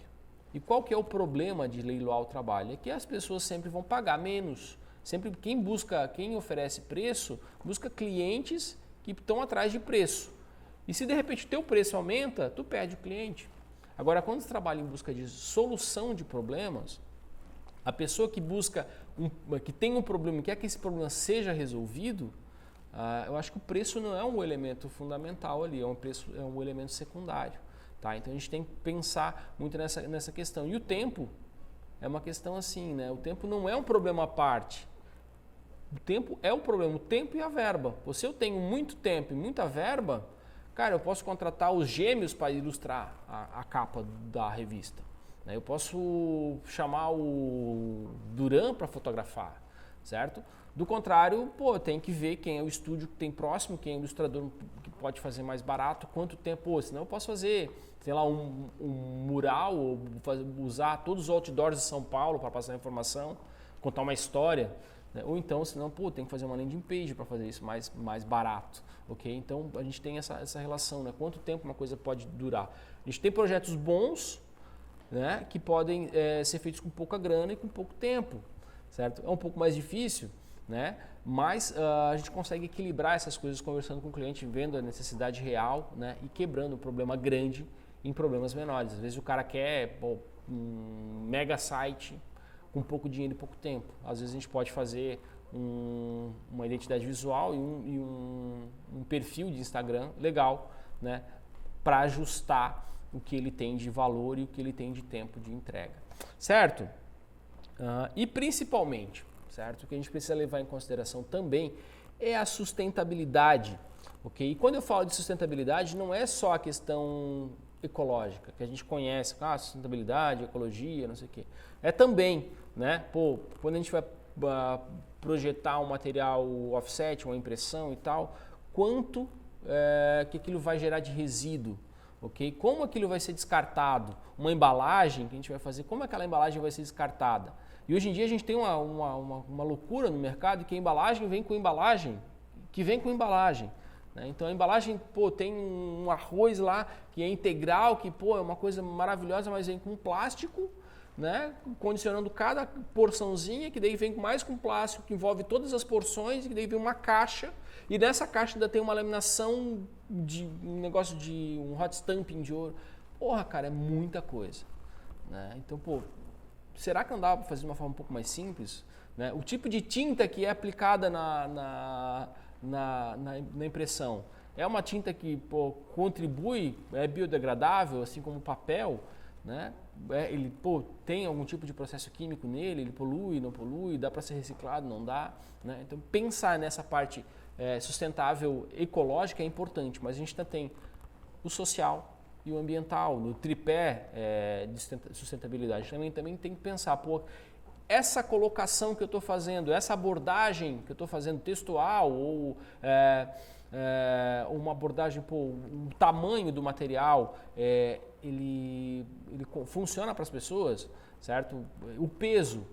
E qual que é o problema de leiloar o trabalho? É que as pessoas sempre vão pagar menos. Sempre quem oferece preço, busca clientes que estão atrás de preço. E se de repente o teu preço aumenta, tu perde o cliente. Agora, quando você trabalha em busca de solução de problemas, a pessoa que busca, que tem um problema e quer que esse problema seja resolvido, eu acho que o preço não é um elemento fundamental ali, é um elemento secundário. Tá? Então a gente tem que pensar muito nessa questão. E o tempo é uma questão assim, né? O tempo não é um problema à parte. O tempo é o problema, o tempo e a verba. Se eu tenho muito tempo e muita verba, cara, eu posso contratar os gêmeos para ilustrar a capa da revista. Né? Eu posso chamar o Duran para fotografar, certo? Do contrário, pô, tem que ver quem é o estúdio que tem próximo, quem é o ilustrador que pode fazer mais barato, quanto tempo, pô, senão eu posso fazer, sei lá, um mural, ou usar todos os outdoors de São Paulo para passar informação, contar uma história, né? Ou então, senão, pô, tem que fazer uma landing page para fazer isso mais barato, ok? Então, a gente tem essa relação, né? Quanto tempo uma coisa pode durar. A gente tem projetos bons, né, que podem ser feitos com pouca grana e com pouco tempo, certo? É um pouco mais difícil, né? Mas a gente consegue equilibrar essas coisas conversando com o cliente, vendo a necessidade real, né? E quebrando o problema grande em problemas menores. Às vezes o cara quer um mega site com pouco dinheiro e pouco tempo. Às vezes a gente pode fazer uma identidade visual e um perfil de Instagram legal, né? Para ajustar o que ele tem de valor e o que ele tem de tempo de entrega, certo? E principalmente, certo? O que a gente precisa levar em consideração também é a sustentabilidade, ok? E quando eu falo de sustentabilidade, não é só a questão ecológica, que a gente conhece, sustentabilidade, ecologia, não sei o quê. É também, né? Pô, quando a gente vai projetar um material offset, uma impressão e tal, quanto que aquilo vai gerar de resíduo, ok? Como aquilo vai ser descartado? Uma embalagem que a gente vai fazer, como aquela embalagem vai ser descartada? E hoje em dia a gente tem uma loucura no mercado que a embalagem vem com embalagem, que vem com embalagem. Né? Então a embalagem, pô, tem um arroz lá que é integral, que pô, é uma coisa maravilhosa, mas vem com plástico, né? Condicionando cada porçãozinha, que daí vem mais com plástico, que envolve todas as porções, que daí vem uma caixa, e nessa caixa ainda tem uma laminação de um negócio de um hot stamping de ouro. Porra, cara, é muita coisa. Né? Então, pô, será que não dá para fazer de uma forma um pouco mais simples? Né? O tipo de tinta que é aplicada na impressão é uma tinta que pô, contribui, é biodegradável, assim como o papel, né? Ele tem algum tipo de processo químico nele, ele polui, não polui, dá para ser reciclado, não dá. Né? Então, pensar nessa parte sustentável ecológica é importante, mas a gente ainda tem o social e o ambiental, no tripé de sustentabilidade. Também tem que pensar, pô, essa colocação que eu estou fazendo, essa abordagem que eu estou fazendo textual ou uma abordagem, pô, o tamanho do material, ele funciona para as pessoas, certo? O peso,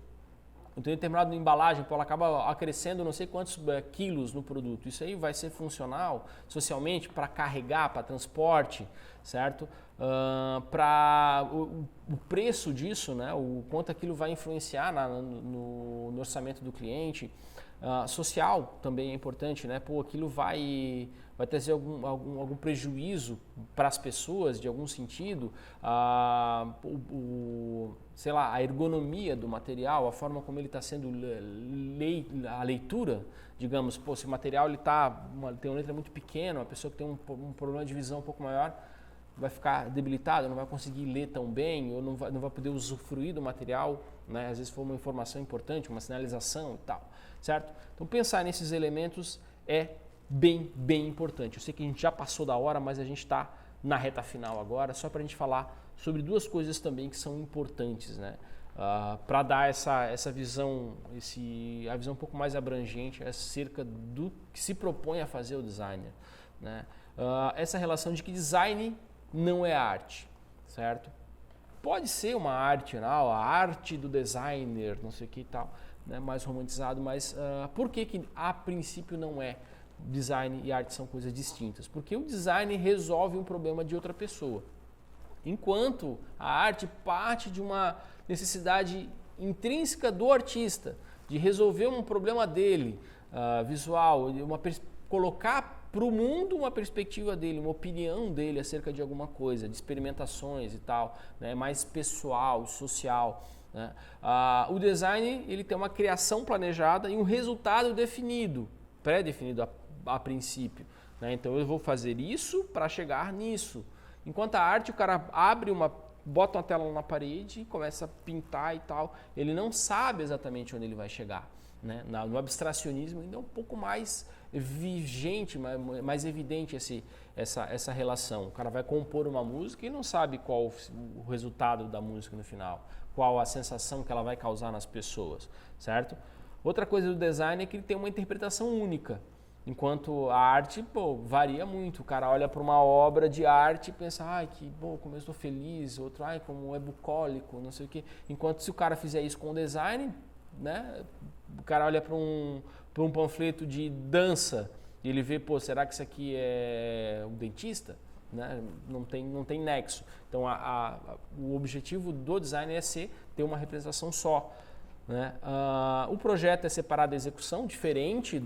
então determinada embalagem, pô, ela acaba acrescendo não sei quantos quilos no produto. Isso aí vai ser funcional socialmente para carregar, para transporte, certo? Para o preço disso, né? O quanto aquilo vai influenciar no orçamento do cliente. Social também é importante, né? Pô, aquilo vai trazer algum prejuízo para as pessoas de algum sentido, sei lá, a ergonomia do material, a forma como ele está sendo a leitura, digamos, pô, se o material ele tem uma letra muito pequena, uma pessoa que tem um problema de visão um pouco maior vai ficar debilitada, não vai conseguir ler tão bem, ou não vai poder usufruir do material, né? Às vezes for uma informação importante, uma sinalização e tal, certo? Então pensar nesses elementos é bem importante. Eu sei que a gente já passou da hora, mas a gente está na reta final agora, só para a gente falar sobre duas coisas também que são importantes, né? Para dar essa visão, a visão um pouco mais abrangente acerca do que se propõe a fazer o designer, né? Essa relação de que design não é arte, certo? Pode ser uma arte, não? A arte do designer, não sei o que e tal, né? Mais romantizado, mas por que a princípio não é? Design e arte são coisas distintas, porque o design resolve um problema de outra pessoa, enquanto a arte parte de uma necessidade intrínseca do artista, de resolver um problema dele, visual, colocar para o mundo uma perspectiva dele, uma opinião dele acerca de alguma coisa, de experimentações e tal, né? Mais pessoal, social. Né? O design ele tem uma criação planejada e um resultado definido, pré-definido a princípio. Né? Então eu vou fazer isso para chegar nisso. Enquanto a arte, o cara bota uma tela na parede e começa a pintar e tal, ele não sabe exatamente onde ele vai chegar. Né? No abstracionismo ainda é um pouco mais vigente, mais evidente essa relação. O cara vai compor uma música e não sabe qual o resultado da música no final, qual a sensação que ela vai causar nas pessoas, certo? Outra coisa do design é que ele tem uma interpretação única, enquanto a arte, pô, varia muito. O cara olha para uma obra de arte e pensa, ai, que bom, como eu estou feliz, outro, ai, como é bucólico, não sei o quê. Enquanto se o cara fizer isso com o design, né, o cara olha para um panfleto de dança e ele vê, pô, será que isso aqui é um dentista? Né? Não tem nexo. Então, o objetivo do design é ter uma representação só. Né? O projeto é separado da execução, diferente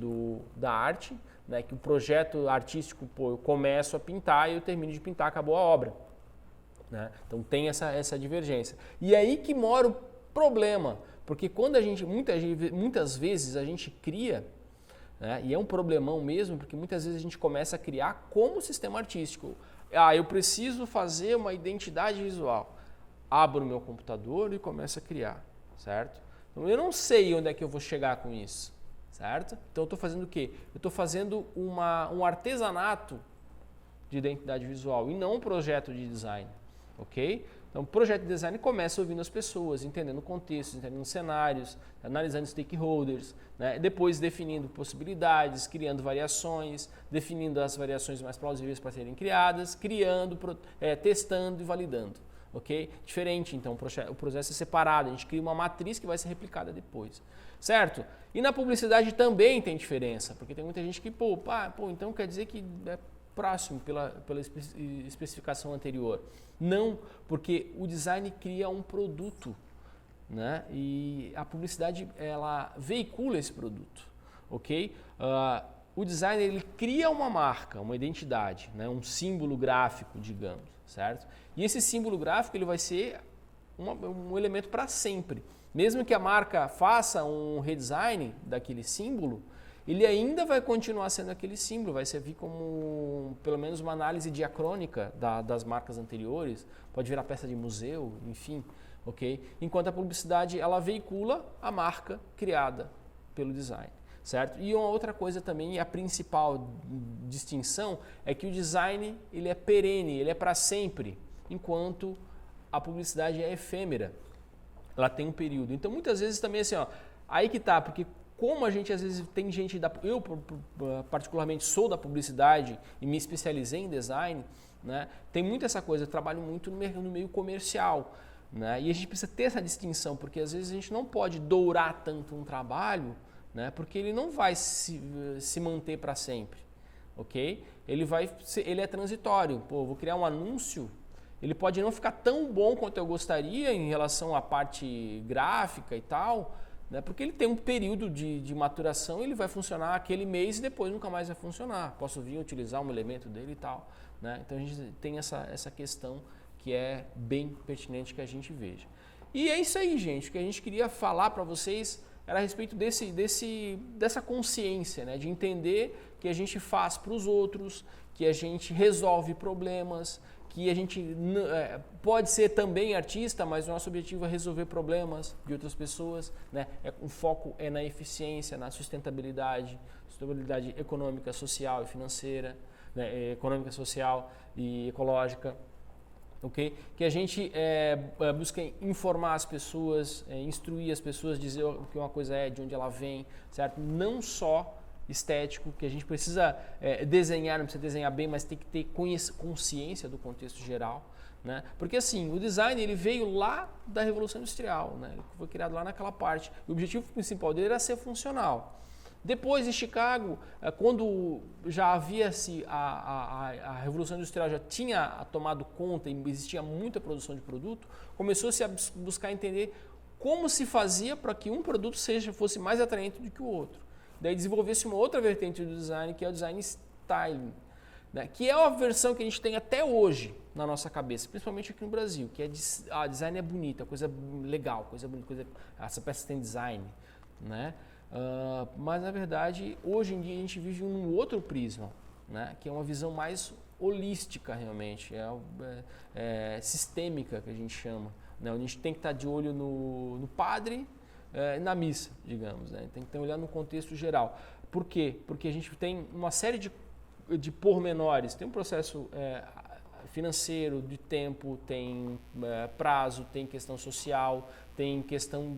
da arte, né? Que o projeto artístico, pô, eu começo a pintar e eu termino de pintar, acabou a obra. Né? Então tem essa divergência. E aí que mora o problema, porque quando muitas vezes a gente cria, né? E é um problemão mesmo, porque muitas vezes a gente começa a criar como sistema artístico. Eu preciso fazer uma identidade visual. Abro o meu computador e começo a criar, certo? Então, eu não sei onde é que eu vou chegar com isso, certo? Então eu estou fazendo o quê? Eu estou fazendo um artesanato de identidade visual e não um projeto de design, ok? Então o projeto de design começa ouvindo as pessoas, entendendo o contexto, entendendo os cenários, analisando stakeholders, né? Depois definindo possibilidades, criando variações, definindo as variações mais plausíveis para serem criadas, criando, testando e validando. Ok? Diferente, então, o processo é separado, a gente cria uma matriz que vai ser replicada depois, certo? E na publicidade também tem diferença, porque tem muita gente que, então quer dizer que é próximo pela especificação anterior. Não, porque o design cria um produto, né? E a publicidade, ela veicula esse produto, ok? O design, ele cria uma marca, uma identidade, né? Um símbolo gráfico, digamos, certo? E esse símbolo gráfico, ele vai ser um elemento para sempre. Mesmo que a marca faça um redesign daquele símbolo, ele ainda vai continuar sendo aquele símbolo, vai servir como pelo menos uma análise diacrônica das marcas anteriores, pode virar peça de museu, enfim, ok? Enquanto a publicidade, ela veicula a marca criada pelo design. Certo? E uma outra coisa também, a principal distinção, é que o design, ele é perene, ele é para sempre, enquanto a publicidade é efêmera, ela tem um período. Então muitas vezes também assim, aí que tá, porque como a gente às vezes tem gente, eu particularmente sou da publicidade e me especializei em design, né, tem muito essa coisa, eu trabalho muito no meio comercial, né, e a gente precisa ter essa distinção, porque às vezes a gente não pode dourar tanto um trabalho, né, porque ele não vai se manter para sempre, ok? Ele é transitório. Pô, vou criar um anúncio, ele pode não ficar tão bom quanto eu gostaria em relação à parte gráfica e tal, né, porque ele tem um período de maturação, ele vai funcionar aquele mês e depois nunca mais vai funcionar. Posso vir utilizar um elemento dele e tal. Né? Então a gente tem essa questão que é bem pertinente que a gente veja. E é isso aí, gente, o que a gente queria falar para vocês era a respeito dessa consciência, né? De entender que a gente faz para os outros, que a gente resolve problemas, que a gente pode ser também artista, mas o nosso objetivo é resolver problemas de outras pessoas, né? O foco é na eficiência, na sustentabilidade econômica, social e financeira, né? Econômica, social e ecológica. Okay? Que a gente busca informar as pessoas, instruir as pessoas, dizer o que uma coisa é, de onde ela vem, certo? Não só estético, que a gente precisa desenhar, não precisa desenhar bem, mas tem que ter consciência do contexto geral, né? Porque assim, o design ele veio lá da Revolução Industrial, né? Ele foi criado lá naquela parte. O objetivo principal dele era ser funcional. Depois, em Chicago, quando já havia-se a Revolução Industrial já tinha tomado conta e existia muita produção de produto, começou-se a buscar entender como se fazia para que um produto fosse mais atraente do que o outro. Daí desenvolveu-se uma outra vertente do design, que é o design styling, né? Que é uma versão que a gente tem até hoje na nossa cabeça, principalmente aqui no Brasil, que é design é bonito, é coisa legal, coisa bonita, essa peça tem design, né? Mas na verdade hoje em dia a gente vive um outro prisma, né? Que é uma visão mais holística realmente, sistêmica que a gente chama, né? A gente tem que estar de olho no padre e na missa, digamos, né? Tem que olhar no contexto geral. Por quê? Porque a gente tem uma série de pormenores, tem um processo financeiro, de tempo, tem prazo, tem questão social, tem questão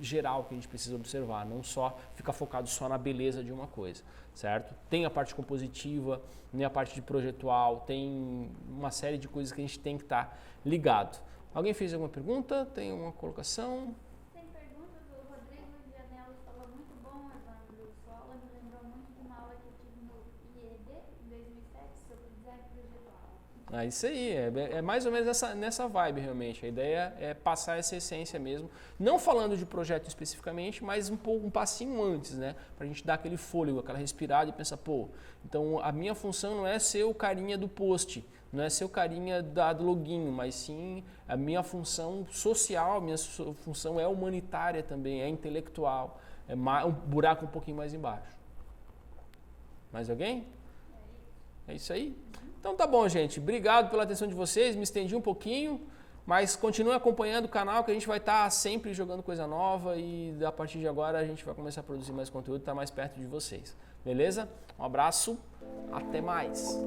geral que a gente precisa observar, não só ficar focado só na beleza de uma coisa, certo? Tem a parte compositiva, tem a parte de projetual, tem uma série de coisas que a gente tem que estar ligado. Alguém fez alguma pergunta? Tem uma colocação? Tem pergunta do Rodrigo de Anelos, falou muito bom, Evandro. Sua aula me lembrou muito de uma aula que eu tive no IED em 2007 sobre design projetual. Isso aí, é mais ou menos nessa vibe realmente. A ideia é passar essa essência mesmo, não falando de projeto especificamente, mas um passinho antes, né? Pra gente dar aquele fôlego, aquela respirada e pensar, pô, então a minha função não é ser o carinha do post, não é ser o carinha do login, mas sim a minha função social, a minha função é humanitária também, é intelectual, é um buraco um pouquinho mais embaixo. Mais alguém? É isso aí? Então tá bom, gente. Obrigado pela atenção de vocês. Me estendi um pouquinho, mas continue acompanhando o canal que a gente vai estar sempre jogando coisa nova e a partir de agora a gente vai começar a produzir mais conteúdo e estar mais perto de vocês. Beleza? Um abraço, até mais!